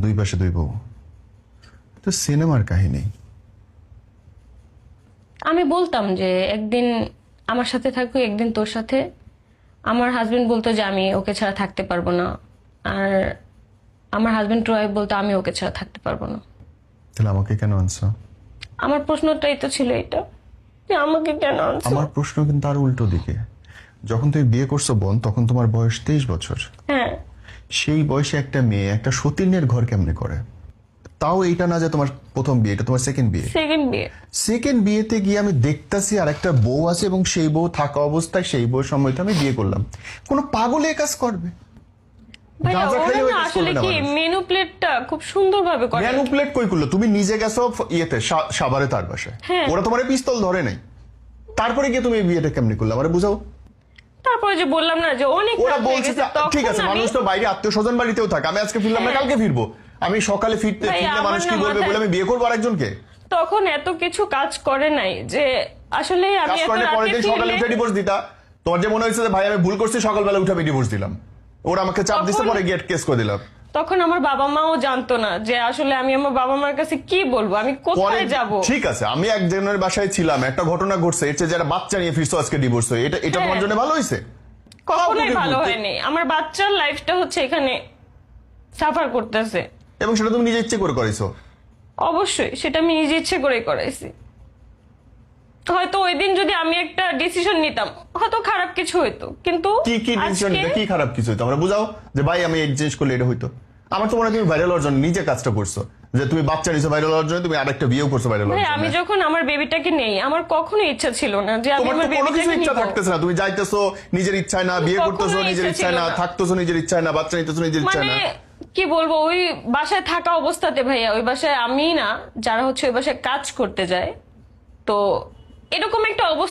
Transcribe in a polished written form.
দুই পাশে দুই বউ, তো সিনেমার কাহিনী। আমি বলতাম যে একদিন আমার সাথে থাকো, একদিন তোর সাথে। আমার হাজবেন্ড বলতো যে আমি ওকে ছাড়া থাকতে পারবো না, আর আমার হাজবেন্ড ওয়াইফ বলতো আমি ওকে ছাড়া থাকতে পারবো না। তাহলে আমাকে কেন আনছো? আমার প্রশ্নটাই তো ছিল এটা, যে আমাকে কেন আনছো? আমার প্রশ্ন কিন্তু আর উল্টো দিকে। যখন তুমি বিয়ে করছো বোন, তখন তোমার বয়স 23 বছর। হ্যাঁ, সেই বয়সে একটা মেয়ে একটা সতীনের ঘর কেমনে করে? তাও এইটা না যে তোমার প্রথম বিয়ে, এটা তোমার সেকেন্ড বিয়ে। সেকেন্ড বিয়ে। সেকেন্ড বিয়েতে গিয়ে আমি দেখতাছি আর একটা বউ আছে, এবং সেই বউ থাকা অবস্থায় সেই বউ সময় আমি বিয়ে করলাম। কোনো পাগলে এ কাজ করবে? ভাইয়া গাঁজা ওরা খাইলেও এ না কাজ আসলে করবে না কি মানুষ। মেনু প্লেটটা খুব সুন্দরভাবে করে। ম্যানুপুলেট কই করলো? তুমি নিজে গেছো ইয়েতে সাভারে তার বাসায়, হ্যাঁ। ওরা তোমার পিস্তল ধরে নাই, তারপরে গিয়ে তুমি এই বিয়েটা কেমনে করলে আমারে বুঝাও। তারপরে যে বললাম না যে অনেক ওরা রাত হয়ে বলছে গেছে, যে, তখন ঠিক আছে, আমি- মানুষ তো বাইরে আত্মীয় স্বজন বাড়িতেও থাকে, আমি আজকে ফিরলাম না, হ্যাঁ। কালকে ফিরবো। আমি সকালে ফিরতে ভাই, ফিরলে আমার মানুষ কি না বলবে বলে মাথায়- আমি বিয়ে করবো আরেকজনকে? তখন এত কিছু কাজ করে নাই যে আসলে আমি কাজ এত করলে পরের রাতে দিন সকালে ফিরলে- উঠে ডিভোর্স দিতা। তোমার যে মনে হয়েছে যে ভাই আমি ভুল করছি, সকালবেলা উঠে আমি ডিভোর্স দিলাম, ওরা আমাকে চাপ দিছে, তখন- পরে গেট কেস করে দিলাম। তখন আমার বাবা মাও জানতো না যে আসলে আমি আমার বাবা মার কাছে কি বলবো, আমি পরে কোথায় যাব। ঠিক আছে, আমি একজনের বাসায় ছিলাম, একটা ঘটনা ঘটছে, এর চেয়ে যারা বাচ্চা নিয়ে ফিরছো আজকে ডিভোর্স হয়ে, এটা হ্যাঁ। তোমার জন্য ভালো হয়েছে? কখনোই ভালো হয়নি। আমার বাচ্চার লাইফটা হচ্ছে এখানে সাফার করতেছে। এবং সেটা তুমি নিজে ইচ্ছে করে করেছো। অবশ্যই সেটা আমি নিজে ইচ্ছে করেই করাইছি। হয়তো ওই দিন যদি আমি একটা ডিসিশন নিতাম, হয়তো খারাপ কিছু হইতো, কিন্তু কি কি ডিসিশন আজকে- কি খারাপ কিছু হইতো? আমরা বুঝাও যে ভাই আমি এই জিনিস করলে এটা হইতো। আমার তো মনে হয় তুমি ভাইরাল হওয়ার জন্য নিজে কাজটা করছো, যে তুমি বাচ্চা নিছো ভাইরাল হওয়ার জন্য, তুমি আরেকটা বিয়েও করছো ভাইরাল ভাই হওয়ার আমি জন্য। যখন আমার বেবিটাকে নেই, আমার কখনো ইচ্ছা ছিল না যে আমি তোমার তো আমার কোনো কিছু বেবিটাকে ইচ্ছা নিব। থাকতেছে না, তুমি যাইতেছো নিজের ইচ্ছায় না, বিয়ে কখনোই করতেছো নিজের ইচ্ছা ইচ্ছায় ছিল না, না। থাকতেছো নিজের ইচ্ছায় না, বাচ্চা নিতেছো নিজের ইচ্ছায় মানে না। কি বলবো, ওই বাসায় থাকা অবস্থাতে ভাইয়া, ওই বাসায় আমি না, যারা হচ্ছে ওই বাসায় কাজ করতে যায়, তো এরকম একটা অবস্থা